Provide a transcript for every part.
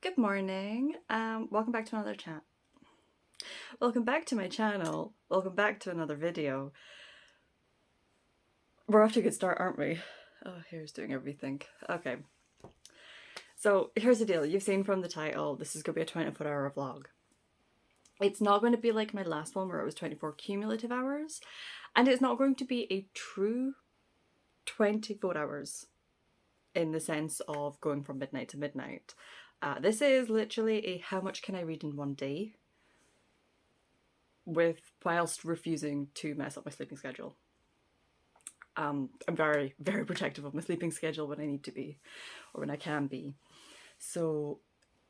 Good morning. Welcome back to another chat. Welcome back to my channel. Welcome back to another video. We're off to a good start, aren't we? Oh, here's doing everything. Okay. So here's the deal. You've seen from the title, this is going to be a 24-hour vlog. It's not going to be like my last one where it was 24 cumulative hours. And it's not going to be a true 24 hours in the sense of going from midnight to midnight. This is literally a how much can I read in one day, whilst refusing to mess up my sleeping schedule. I'm very, very protective of my sleeping schedule when I need to be, or when I can be. So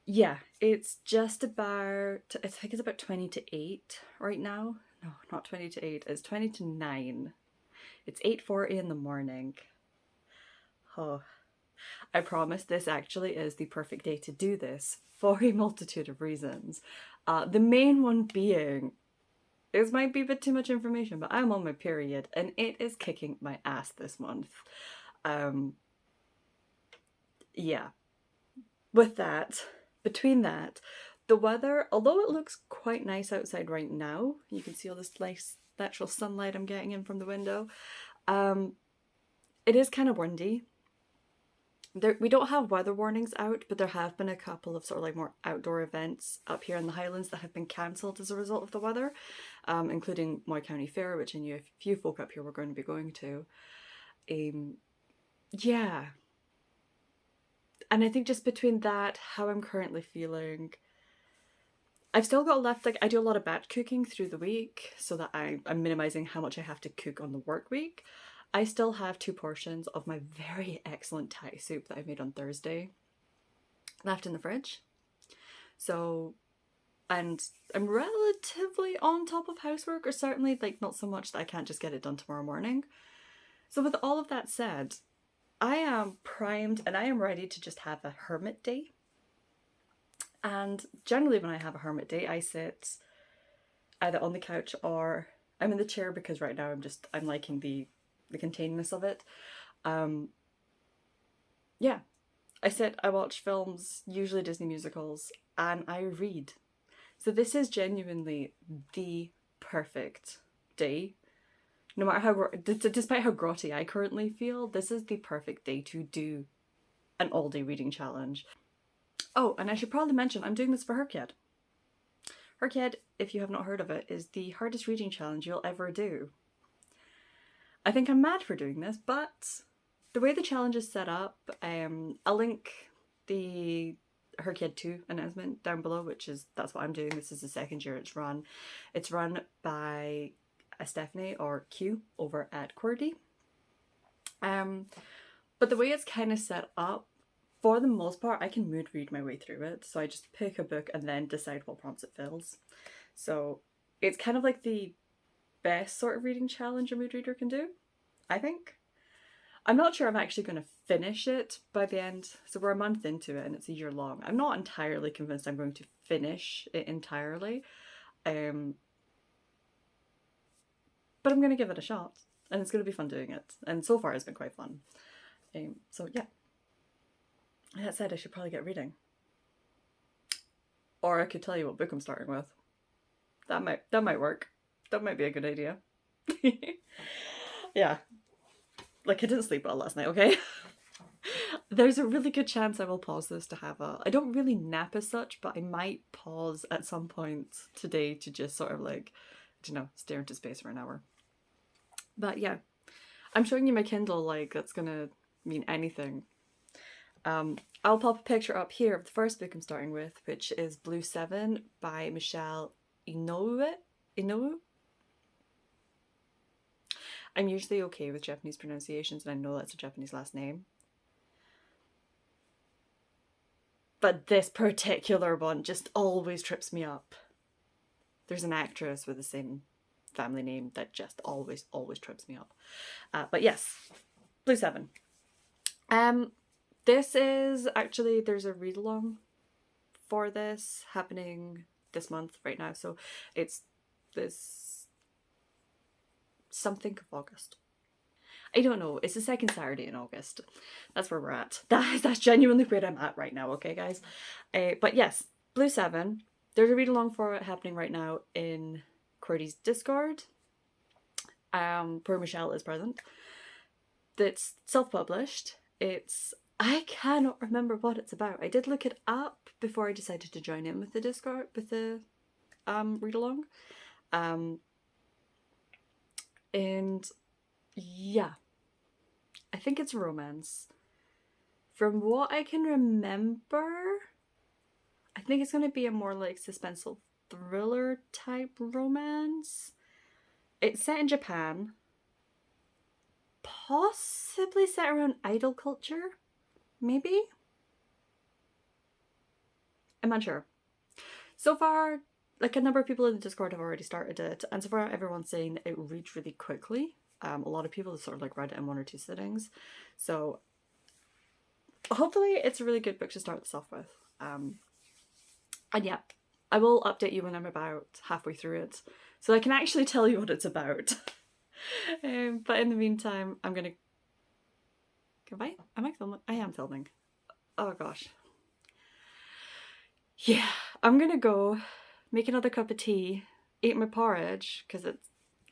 yeah, it's just about, I think it's about 20 to 8 right now. No, not 20 to 8, it's 20 to 9. It's 8:40 in the morning. Oh, I promise this actually is the perfect day to do this for a multitude of reasons. The main one being, this might be a bit too much information, but I'm on my period and it is kicking my ass this month. Yeah. With that, between that, the weather, although it looks quite nice outside right now, you can see all this nice natural sunlight I'm getting in from the window, it is kind of windy. We don't have weather warnings out, but there have been a couple of sort of like more outdoor events up here in the Highlands that have been cancelled as a result of the weather, including Moy County Fair, which I knew a few folk up here were going to be going to. Yeah. And I think just between that, how I'm currently feeling, I've still got left, like I do a lot of batch cooking through the week so that I'm minimizing how much I have to cook on the work week. I still have 2 portions of my very excellent Thai soup that I made on Thursday left in the fridge. So, and I'm relatively on top of housework, or certainly like not so much that I can't just get it done tomorrow morning. So with all of that said, I am primed and I am ready to just have a hermit day. And generally when I have a hermit day, I sit either on the couch or I'm in the chair, because right now I'm liking the containedness of it. Yeah, I sit, I watch films, usually Disney musicals, and I read. So this is genuinely the perfect day. No matter how, despite how grotty I currently feel, this is the perfect day to do an all-day reading challenge. Oh, and I should probably mention, I'm doing this for HRCYED. HRCYED, if you have not heard of it, is the hardest reading challenge you'll ever do. I think I'm mad for doing this, but the way the challenge is set up, I'll link the HRCYED 2 announcement down below, that's what I'm doing. This is the second year it's run. It's run by Stephanie, or Q, over at QWERTY. But the way it's kind of set up, for the most part, I can mood read my way through it. So I just pick a book and then decide what prompts it fills. So it's kind of like the best sort of reading challenge a mood reader can do, I think. I'm not sure I'm actually going to finish it by the end. So we're a month into it and it's a year long. I'm not entirely convinced I'm going to finish it entirely. But I'm going to give it a shot. And it's going to be fun doing it. And so far it's been quite fun. So yeah. That said, I should probably get reading. Or I could tell you what book I'm starting with. That might work. That might be a good idea. Yeah. Like, I didn't sleep well last night, okay? There's a really good chance I will pause this to have I don't really nap as such, but I might pause at some point today to just sort of like, I don't know, stare into space for an hour. But yeah, I'm showing you my Kindle like that's gonna mean anything. I'll pop a picture up here of the first book I'm starting with, which is Blue 7 by Michelle Inoue. I'm usually okay with Japanese pronunciations, and I know that's a Japanese last name. But this particular one just always trips me up. There's an actress with the same family name that just always trips me up. But yes, Blue 7. This is actually, there's a read-along for this happening this month right now. So it's this something of August. I don't know. It's the second Saturday in August. That's where we're at. That's genuinely where I'm at right now, okay, guys? But yes, Blue 7. There's a read along for it happening right now in QWERTY's Discord. Poor Michelle is present. That's self-published. I cannot remember what it's about. I did look it up before I decided to join in with the Discord, with the read along. And yeah, I think it's romance. From what I can remember, I think it's going to be a more like suspenseful thriller type romance. It's set in Japan, possibly set around idol culture, maybe? I'm unsure. So far, like a number of people in the Discord have already started it, and so far everyone's saying that it reads really quickly. A lot of people have sort of like read it in 1 or 2 sittings, so hopefully it's a really good book to start this off with. And yeah, I will update you when I'm about halfway through it, so I can actually tell you what it's about. But in the meantime, I'm gonna... Am I filming? I am filming. Oh gosh. Yeah, I'm gonna go make another cup of tea, eat my porridge, because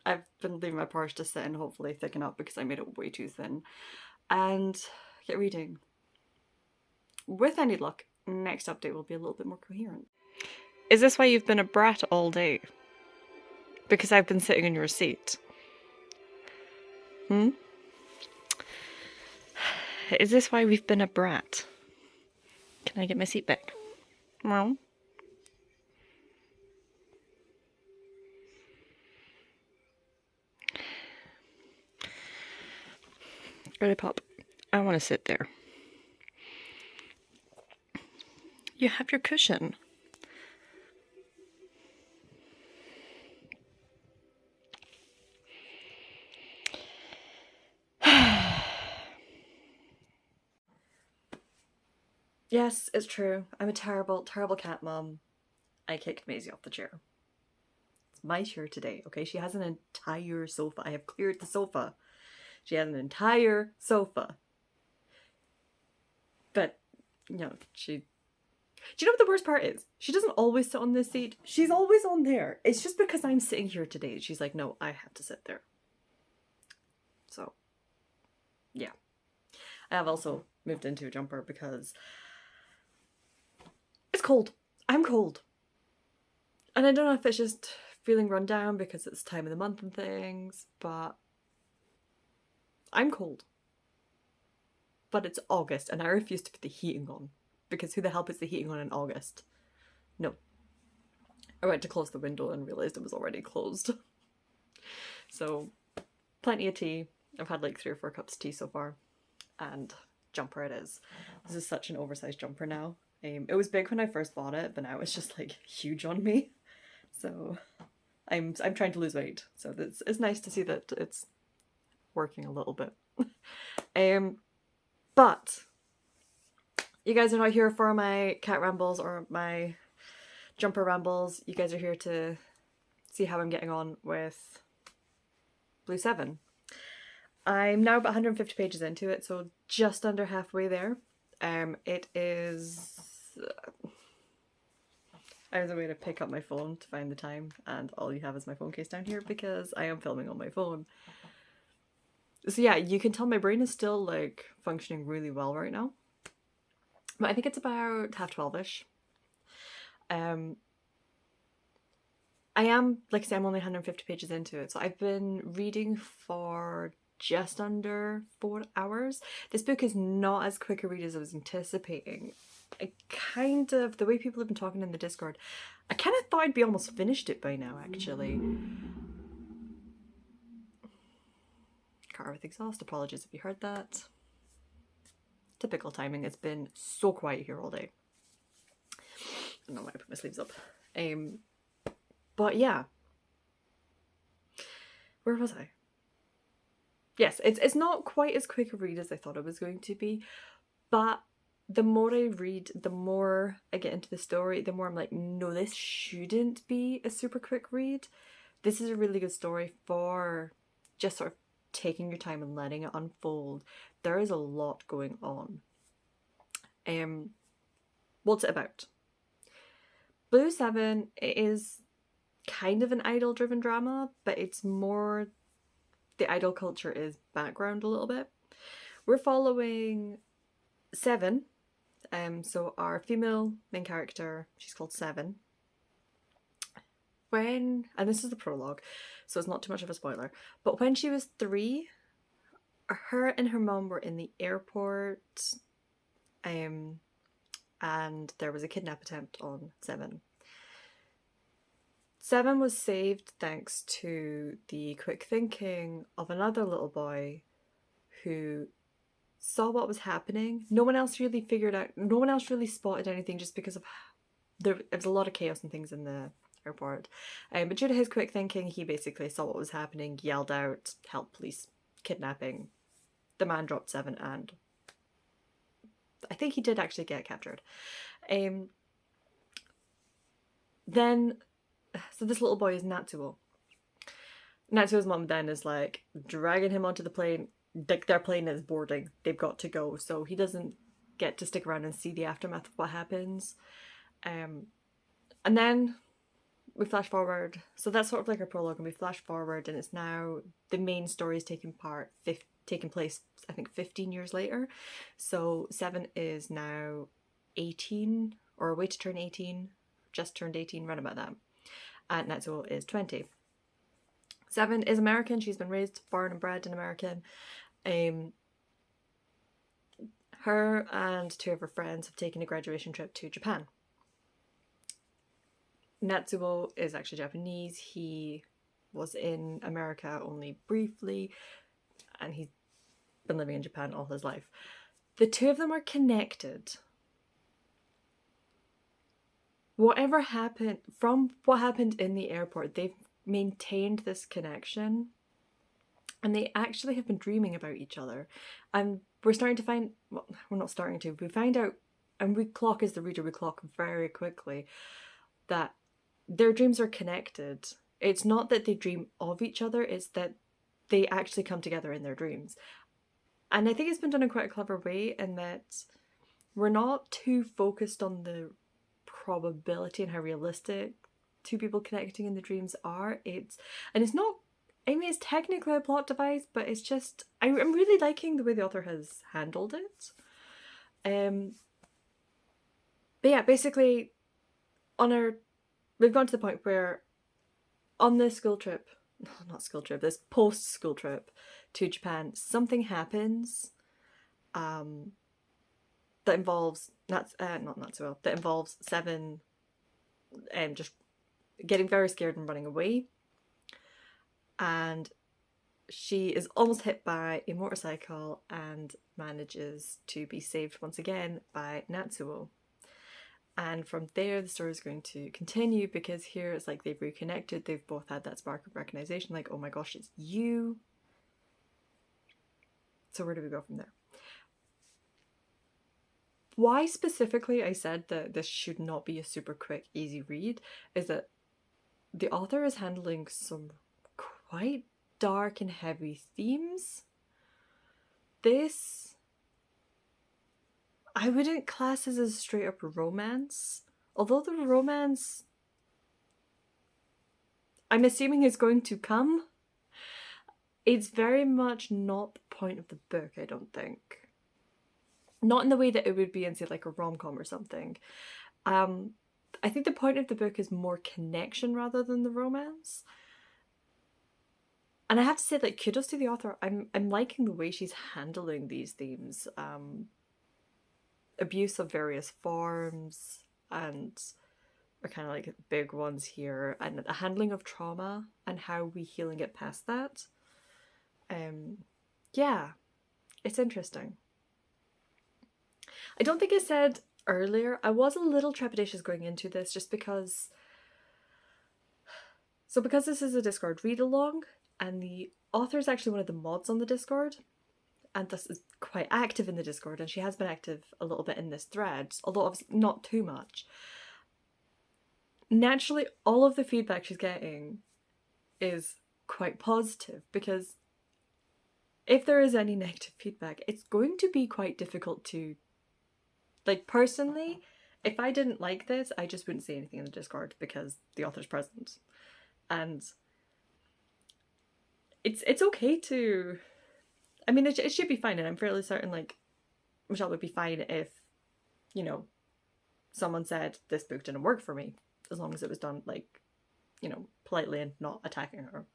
I've been leaving my porridge to sit and hopefully thicken up because I made it way too thin, and get reading. With any luck, next update will be a little bit more coherent. Is this why you've been a brat all day? Because I've been sitting in your seat? Is this why we've been a brat? Can I get my seat back? Well. Really, Pop, I want to sit there. You have your cushion. Yes, it's true. I'm a terrible, terrible cat mom. I kicked Maisie off the chair. It's my chair today, okay? She has an entire sofa. I have cleared the sofa. She has an entire sofa. But, you know, do you know what the worst part is? She doesn't always sit on this seat. She's always on there. It's just because I'm sitting here today. She's like, no, I have to sit there. So, yeah. I have also moved into a jumper because it's cold. I'm cold. And I don't know if it's just feeling run down because it's time of the month and things, but I'm cold. But it's August and I refuse to put the heating on, because who the hell puts the heating on in August? No. I went to close the window and realised it was already closed. So, plenty of tea. I've had like 3 or 4 cups of tea so far. And jumper it is. This is such an oversized jumper now. It was big when I first bought it, but now it's just like huge on me. So I'm trying to lose weight. So it's nice to see that it's working a little bit. But you guys are not here for my cat rambles or my jumper rambles. You guys are here to see how I'm getting on with Blue 7. I'm now about 150 pages into it, so just under halfway there. It is... I was away to pick up my phone to find the time, and all you have is my phone case down here because I am filming on my phone. So yeah, you can tell my brain is still like functioning really well right now. But I think it's about 12:30ish. I am, like I say, I'm only 150 pages into it, so I've been reading for just under 4 hours. This book is not as quick a read as I was anticipating. I kind of, the way people have been talking in the Discord, I kind of thought I'd be almost finished it by now, actually. Car with exhaust, apologies if you heard that. Typical timing, it's been so quiet here all day. I don't know why I put my sleeves up. But yeah. Where was I? Yes, it's not quite as quick a read as I thought it was going to be, but the more I read, the more I get into the story, the more I'm like, no, this shouldn't be a super quick read. This is a really good story for just sort of taking your time and letting it unfold, there is a lot going on. What's it about? Blue 7 is kind of an idol-driven drama, but it's more the idol culture is background a little bit. We're following 7, so our female main character, she's called 7. And this is the prologue, so it's not too much of a spoiler, but when she was 3, her and her mom were in the airport, and there was a kidnap attempt on 7. 7 was saved thanks to the quick thinking of another little boy who saw what was happening. No one else really spotted anything, just because of there was a lot of chaos and things in the airport. But due to his quick thinking, he basically saw what was happening, yelled out, "Help, police, kidnapping." The man dropped 7, and I think he did actually get captured. So this little boy is Natsuo. Natsuo's mom then is like dragging him onto the plane. Their plane is boarding. They've got to go. So he doesn't get to stick around and see the aftermath of what happens. And then we flash forward. So that's sort of like our prologue, and we flash forward, and it's now the main story is taking place, I think, 15 years later. So 7 is now 18, or away to turn 18, just turned 18, right about that. And Natsuo is 20. 7 is American. She's been raised, born and bred in America. Her and 2 of her friends have taken a graduation trip to Japan. Natsuo is actually Japanese. He was in America only briefly, and he's been living in Japan all his life. The 2 of them are connected. Whatever happened, from what happened in the airport, they've maintained this connection, and they actually have been dreaming about each other. And we're starting to find, well, we're not starting to, we find out, and we clock as the reader, we clock very quickly, that their dreams are connected. It's not that they dream of each other, it's that they actually come together in their dreams. And I think it's been done in quite a clever way, in that we're not too focused on the probability and how realistic 2 people connecting in the dreams are. It's technically a plot device, but it's just, I'm really liking the way the author has handled it. But yeah, basically, we've gone to the point where on this this post-school trip to Japan, something happens that involves that involves 7 just getting very scared and running away, and she is almost hit by a motorcycle and manages to be saved once again by Natsuo. And from there the story is going to continue, because here it's like they've reconnected, they've both had that spark of recognition, like, oh my gosh, it's you. So where do we go from there? Why specifically I said that this should not be a super quick, easy read is that the author is handling some quite dark and heavy themes. This, I wouldn't class as a straight up romance, although the romance, I'm assuming, is going to come. It's very much not the point of the book, I don't think. Not in the way that it would be in, say, like a rom-com or something. I think the point of the book is more connection rather than the romance. And I have to say, like, kudos to the author. I'm liking the way she's handling these themes. Abuse of various forms, and are kind of like big ones here, and the handling of trauma and how we heal and get past that. Yeah, it's interesting. I don't think I said earlier, I was a little trepidatious going into this, just because this is a Discord read-along, and the author is actually one of the mods on the Discord, and thus is quite active in the Discord, and she has been active a little bit in this thread, although obviously not too much. Naturally, all of the feedback she's getting is quite positive, because if there is any negative feedback, it's going to be quite difficult to, like, personally, if I didn't like this, I just wouldn't say anything in the Discord because the author's present. And it's okay to, I mean, it should be fine, and I'm fairly certain, like, Michelle would be fine if, you know, someone said this book didn't work for me, as long as it was done, like, you know, politely and not attacking her,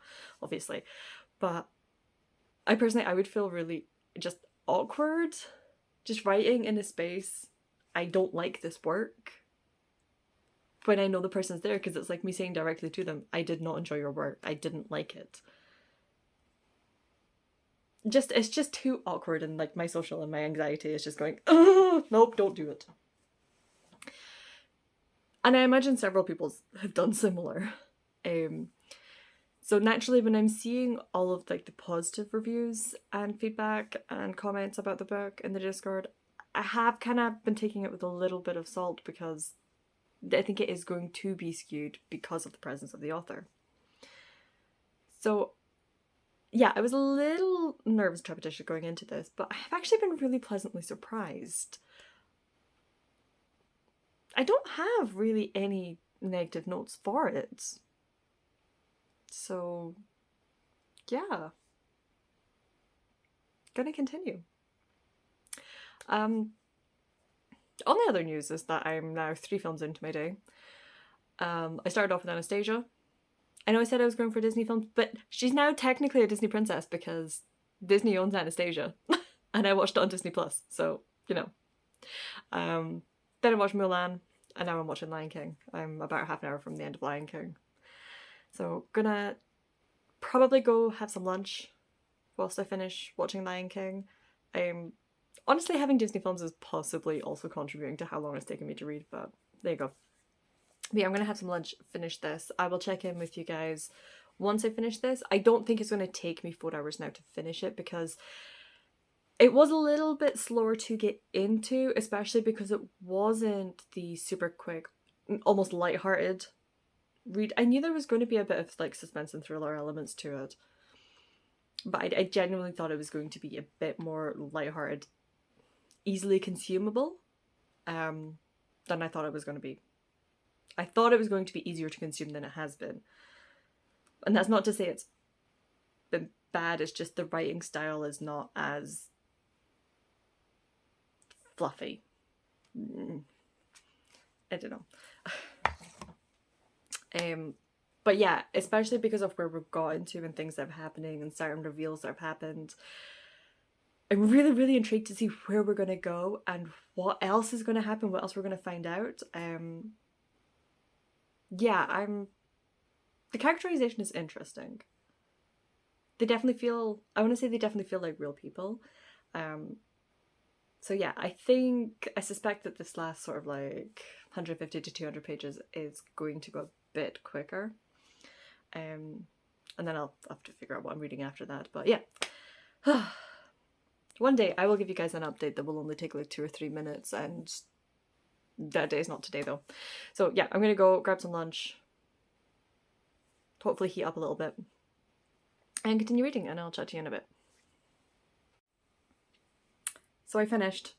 obviously. But I personally, I would feel really just awkward just writing in a space, I don't like this work, when I know the person's there, because it's like me saying directly to them, I did not enjoy your work, I didn't like it. It's just too awkward, and like my social and my anxiety is just going, oh, nope, don't do it. And I imagine several people have done similar. So naturally, when I'm seeing all of like the positive reviews and feedback and comments about the book in the Discord, I have kind of been taking it with a little bit of salt, because I think it is going to be skewed because of the presence of the author. So yeah, I was a little nervous, trepidatious going into this, but I've actually been really pleasantly surprised. I don't have really any negative notes for it. So yeah, gonna continue. Only other news is that I'm now 3 films into my day. I started off with Anastasia. I know I said I was going for Disney films, but she's now technically a Disney princess because Disney owns Anastasia. And I watched it on Disney Plus, so, you know. Then I watched Mulan, and now I'm watching Lion King. I'm about half an hour from the end of Lion King. So, gonna probably go have some lunch whilst I finish watching Lion King. Honestly, having Disney films is possibly also contributing to how long it's taken me to read, but there you go. But yeah, I'm gonna have some lunch, finish this. I will check in with you guys once I finish this. I don't think it's gonna take me 4 hours now to finish it, because it was a little bit slower to get into, especially because it wasn't the super quick, almost lighthearted read. I knew there was going to be a bit of like suspense and thriller elements to it, but I genuinely thought it was going to be a bit more lighthearted, easily consumable, than I thought it was going to be. I thought it was going to be easier to consume than it has been. And that's not to say it's been bad, it's just the writing style is not as fluffy. I don't know. But yeah, especially because of where we've got into and things that are happening and certain reveals that have happened, I'm really, really intrigued to see where we're going to go and what else is going to happen, what else we're going to find out. Yeah, the characterization is interesting. They definitely feel, I want to say they definitely feel like real people. So yeah, I suspect that this last sort of like 150 to 200 pages is going to go a bit quicker. And then I'll have to figure out what I'm reading after that. But yeah. One day I will give you guys an update that will only take like 2 or 3 minutes, and that day is not today though. So yeah, I'm gonna go grab some lunch, hopefully heat up a little bit, and continue reading, and I'll chat to you in a bit. So I finished.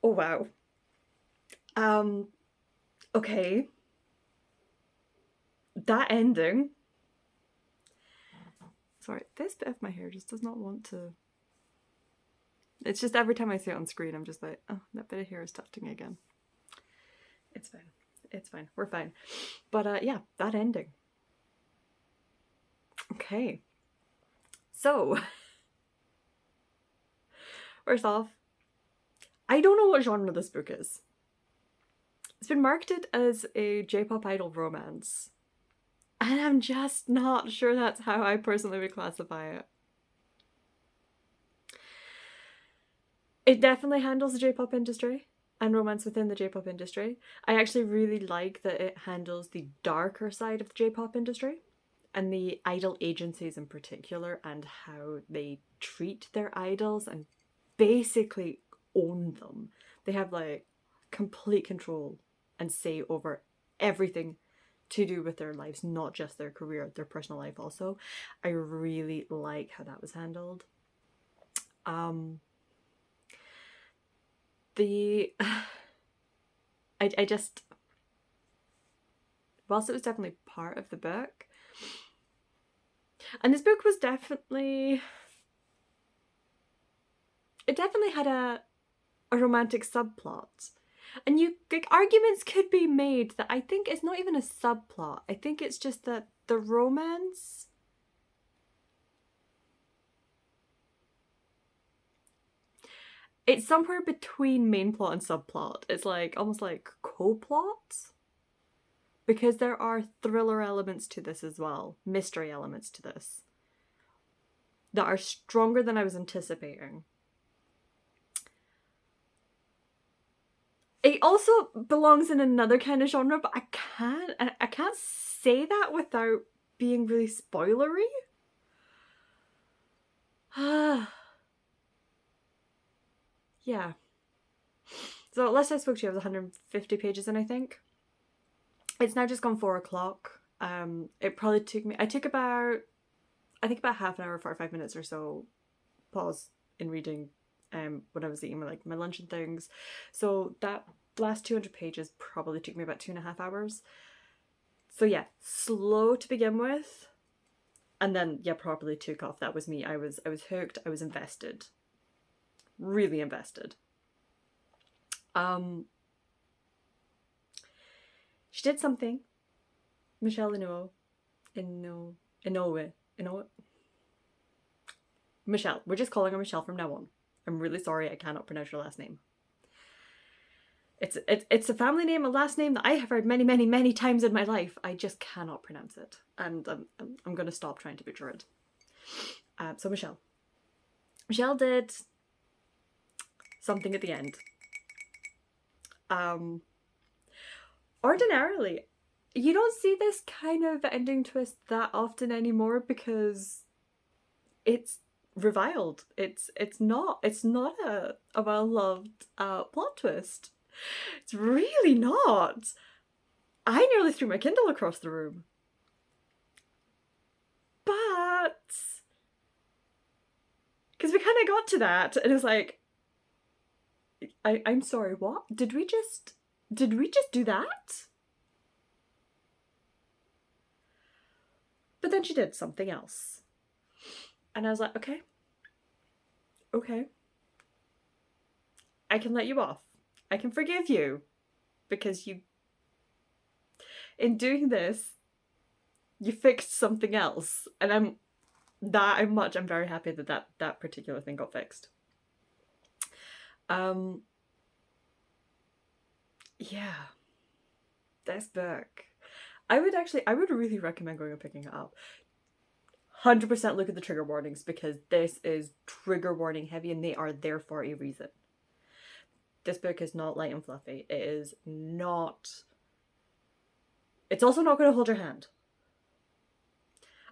Oh wow. Okay. That ending. Sorry, this bit of my hair just does not want to. It's just every time I see it on screen, I'm just like, oh, that bit of hair is tufting again. It's fine. It's fine. We're fine. But yeah, that ending. Okay. So, first off, I don't know what genre this book is. It's been marketed as a J-pop idol romance, and I'm just not sure that's how I personally would classify it. It definitely handles the J-pop industry and romance within the J-pop industry. I actually really like that it handles the darker side of the J-pop industry and the idol agencies in particular, and how they treat their idols and basically own them. They have like complete control and say over everything to do with their lives, not just their career, their personal life also. I really like how that was handled. Um, the I just, whilst it was definitely part of the book, and this book was definitely, it definitely had a romantic subplot. And you, like, arguments could be made that I think it's not even a subplot. I think it's just that the romance, it's somewhere between main plot and subplot. It's like almost like co-plot, because there are thriller elements to this as well, mystery elements to this that are stronger than I was anticipating. It also belongs in another kind of genre, but I can't say that without being really spoilery. Yeah. So last I spoke to you, I was 150 pages in, I think. It's now just gone 4 o'clock. It probably took me, I took about, I think about half an hour, 45 minutes or so pause in reading when I was eating my lunch and things. So that last 200 pages probably took me about 2.5 hours. So yeah, slow to begin with. And then yeah, properly took off. That was me. I was hooked, I was invested. Really invested. She did something. Michelle Inoue. Michelle. We're just calling her Michelle from now on. I'm really sorry, I cannot pronounce your last name. It's a family name, a last name that I have heard many, many, many times in my life. I just cannot pronounce it, and I'm going to stop trying to butcher it. So Michelle did something at the end. Ordinarily, you don't see this kind of ending twist that often anymore because it's reviled. It's not a well-loved plot twist. It's really not. I nearly threw my Kindle across the room. But because we kind of got to that and it was like, I'm sorry, what? Did we just do that? But then she did something else. And I was like, okay. I can let you off. I can forgive you. Because in doing this, you fixed something else. And I'm very happy that particular thing got fixed. Yeah. This book. I would really recommend going and picking it up. 100% look at the trigger warnings because this is trigger warning heavy and they are there for a reason. This book is not light and fluffy. It is not... It's also not going to hold your hand.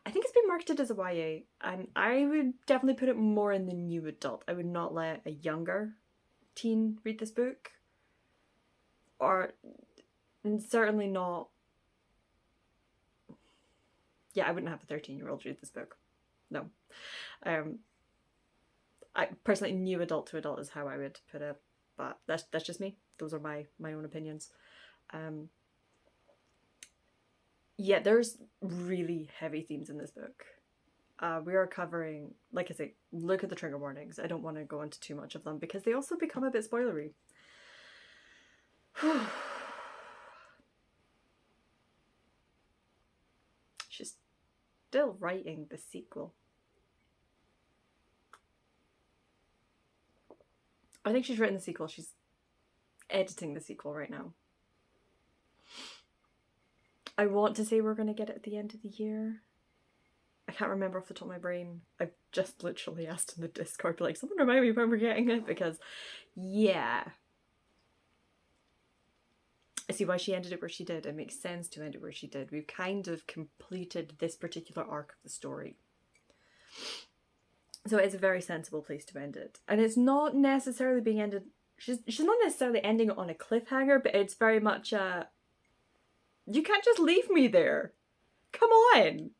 I think it's been marketed as a YA, and I would definitely put it more in the new adult. I would not let a younger teen read this book. Or certainly not... Yeah, I wouldn't have a 13-year-old read this book. No. I personally, new adult to adult is how I would put it. But that's just me. Those are my own opinions. Yeah, there's really heavy themes in this book. We are covering, like I say, look at the trigger warnings. I don't want to go into too much of them because they also become a bit spoilery. She's still writing the sequel. I think she's written the sequel. She's editing the sequel right now. I want to say we're going to get it at the end of the year. I can't remember off the top of my brain. I've just literally asked in the Discord, like, someone remind me when we're getting it, because, yeah. I see why she ended it where she did. It makes sense to end it where she did. We've kind of completed this particular arc of the story. So it's a very sensible place to end it. And it's not necessarily being ended... She's not necessarily ending it on a cliffhanger, but it's very much a... You can't just leave me there. Come on.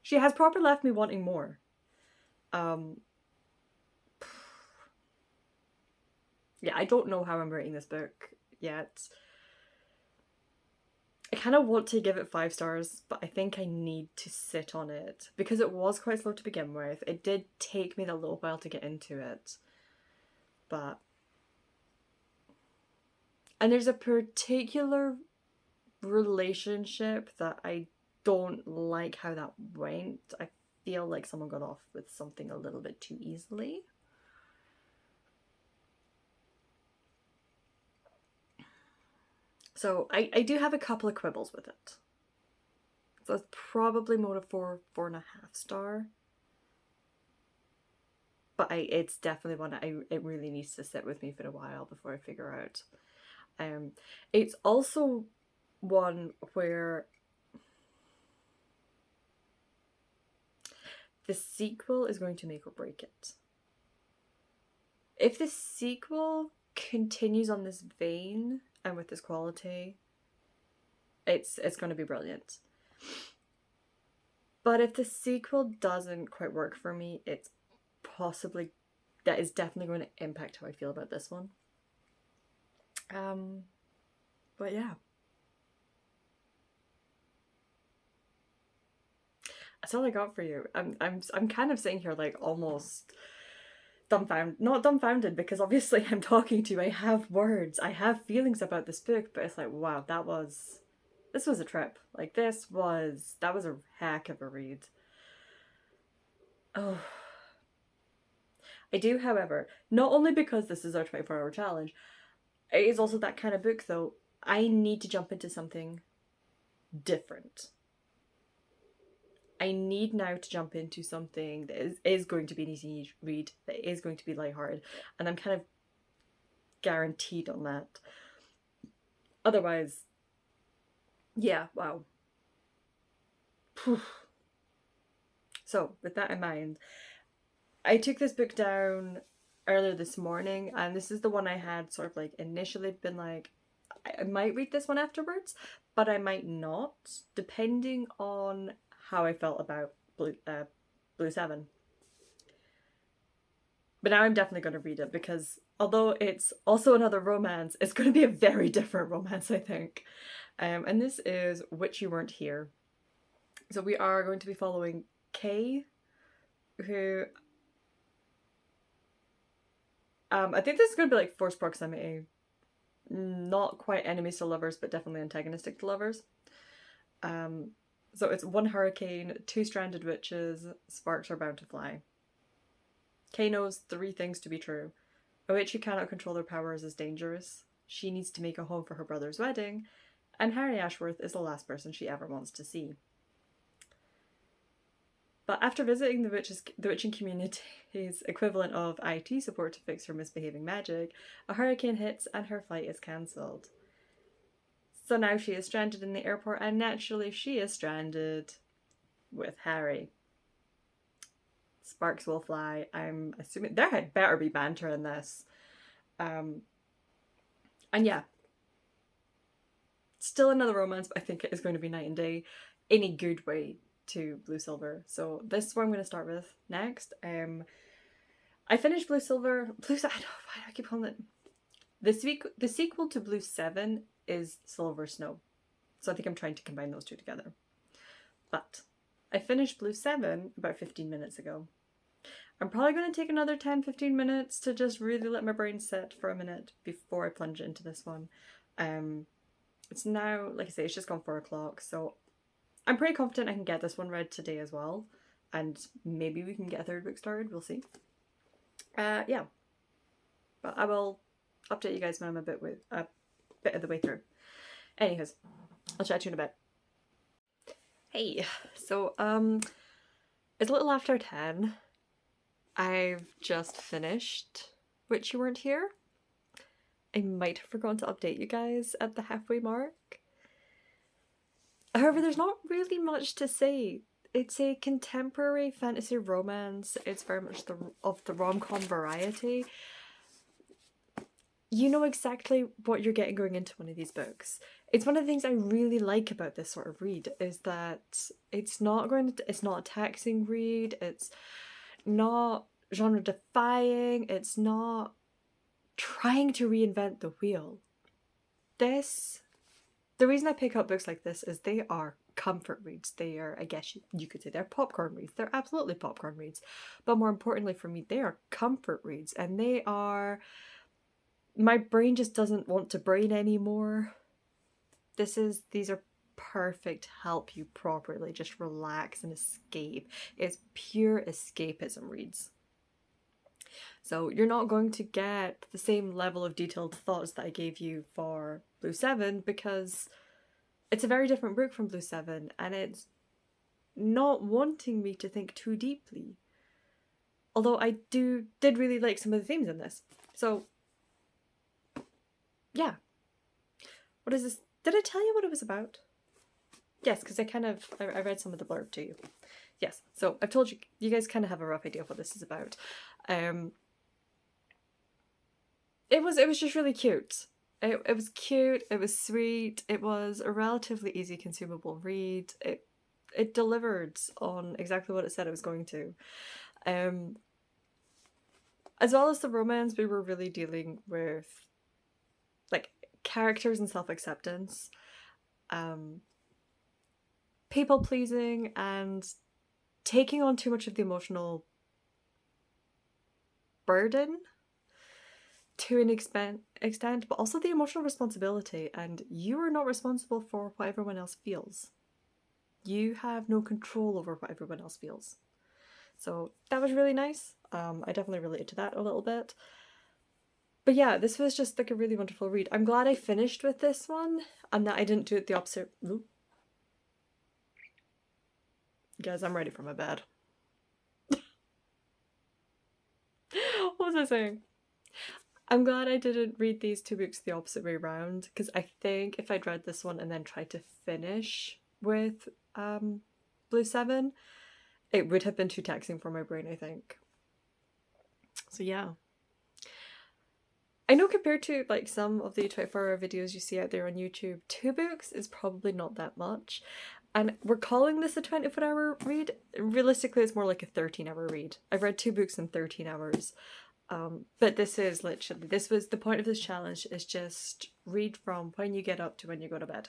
She has proper left me wanting more. yeah, I don't know how I'm rating this book yet. I kind of want to give it 5 stars, but I think I need to sit on it because it was quite slow to begin with. It did take me a little while to get into it, but and there's a particular relationship that I don't like how that went. I feel like someone got off with something a little bit too easily. So I do have a couple of quibbles with it. So it's probably more of 4.5 star. But it's definitely one it really needs to sit with me for a while before I figure out. It's also one where the sequel is going to make or break it. If the sequel continues on this vein and with this quality, it's going to be brilliant. But if the sequel doesn't quite work for me, that is definitely going to impact how I feel about this one. But yeah. That's all I got for you. I'm kind of sitting here like almost not dumbfounded because obviously I'm talking to you. I have words. I have feelings about this book, but it's like, wow, this was a trip. Like that was a heck of a read. Oh. I do, however, not only because this is our 24-hour challenge, it is also that kind of book though. I need to jump into something different. I need now to jump into something that is going to be an easy read, that is going to be lighthearted, and I'm kind of guaranteed on that. Otherwise, yeah, wow. So, with that in mind, I took this book down earlier this morning, and this is the one I had sort of like initially been like, I might read this one afterwards, but I might not, depending on how I felt about Blue 7. But now I'm definitely going to read it because although it's also another romance, it's going to be a very different romance, I think. And this is Witch You Weren't Here. So we are going to be following Kay, who I think this is going to be like forced proximity. Not quite enemies to lovers, but definitely antagonistic to lovers. So it's one hurricane, 2 stranded witches, sparks are bound to fly. Kay knows 3 things to be true. A witch who cannot control their powers is dangerous. She needs to make a home for her brother's wedding. And Harry Ashworth is the last person she ever wants to see. But after visiting the witching community's equivalent of IT support to fix her misbehaving magic, a hurricane hits and her flight is cancelled. So now she is stranded in the airport, and naturally she is stranded with Harry. Sparks will fly. I'm assuming there had better be banter in this. And yeah. Still another romance, but I think it is going to be night and day in a good way to Blue Silver. So this is what I'm going to start with next. I finished Blue Silver. Why do I keep calling it? The sequel to Blue 7 is Silver Snow. So I think I'm trying to combine those two together. But I finished Blue 7 about 15 minutes ago. I'm probably going to take another 10-15 minutes to just really let my brain sit for a minute before I plunge into this one. It's now, like I say, it's just gone 4 o'clock, so I'm pretty confident I can get this one read today as well. And maybe we can get a 3rd book started, we'll see. Yeah. But I will update you guys when I'm a bit of the way through. Anyways, I'll chat to you in a bit. Hey, so it's a little after 10. I've just finished Witch You Weren't Here. I might have forgotten to update you guys at the halfway mark. However, there's not really much to say. It's a contemporary fantasy romance. It's very much of the rom-com variety. You know exactly what you're getting going into one of these books. It's one of the things I really like about this sort of read is that it's not a taxing read, it's not genre defying, it's not trying to reinvent the wheel. The reason I pick up books like this is they are comfort reads. They are, I guess you could say they're popcorn reads. They're absolutely popcorn reads. But more importantly for me, they are comfort reads. And they are, my brain just doesn't want to brain anymore. These are perfect, help you properly just relax and escape. It's pure escapism reads. So you're not going to get the same level of detailed thoughts that I gave you for Blue 7 because it's a very different book from Blue 7 and it's not wanting me to think too deeply. Although I did really like some of the themes in this. So, yeah. What is this? Did I tell you what it was about? Yes, because I read some of the blurb to you. Yes, so I've told you, you guys kind of have a rough idea of what this is about. It was just really cute. It was cute, it was sweet, it was a relatively easy consumable read. It delivered on exactly what it said it was going to. As well as the romance, we were really dealing with like characters and self-acceptance, people pleasing and taking on too much of the emotional burden to an extent, but also the emotional responsibility, and you are not responsible for what everyone else feels. You have no control over what everyone else feels. So that was really nice. I definitely related to that a little bit. But yeah, this was just like a really wonderful read. I'm glad I finished with this one and that I didn't do it the opposite. Ooh. Guys, I'm ready for my bed. What was I saying? I'm glad I didn't read these two books the opposite way around, because I think if I'd read this one and then tried to finish with Blue 7, it would have been too taxing for my brain, I think. So yeah. I know compared to like some of the 24-hour videos you see out there on YouTube, 2 books is probably not that much. And we're calling this a 24-hour read. Realistically, it's more like a 13-hour read. I've read 2 books in 13 hours. But this was the point of this challenge, is just read from when you get up to when you go to bed.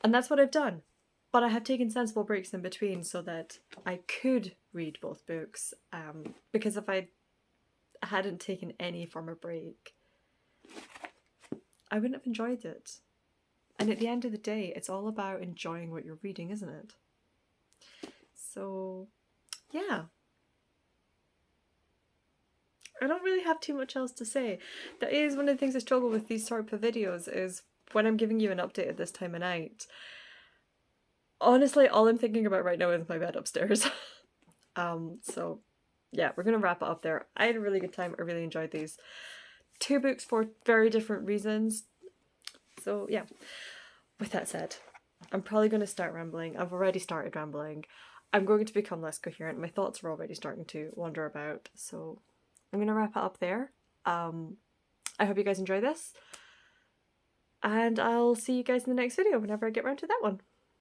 And that's what I've done. But I have taken sensible breaks in between so that I could read both books. Because if I hadn't taken any form of break, I wouldn't have enjoyed it. And at the end of the day, it's all about enjoying what you're reading, isn't it? So, yeah. I don't really have too much else to say. That is one of the things I struggle with these sort of videos, is when I'm giving you an update at this time of night. Honestly, all I'm thinking about right now is my bed upstairs. So yeah, we're gonna wrap it up there. I had a really good time. I really enjoyed these 2 books for very different reasons. So yeah, with that said, I'm probably going to start rambling. I've already started rambling. I'm going to become less coherent. My thoughts are already starting to wander about. So I'm going to wrap it up there. I hope you guys enjoy this. And I'll see you guys in the next video whenever I get around to that one.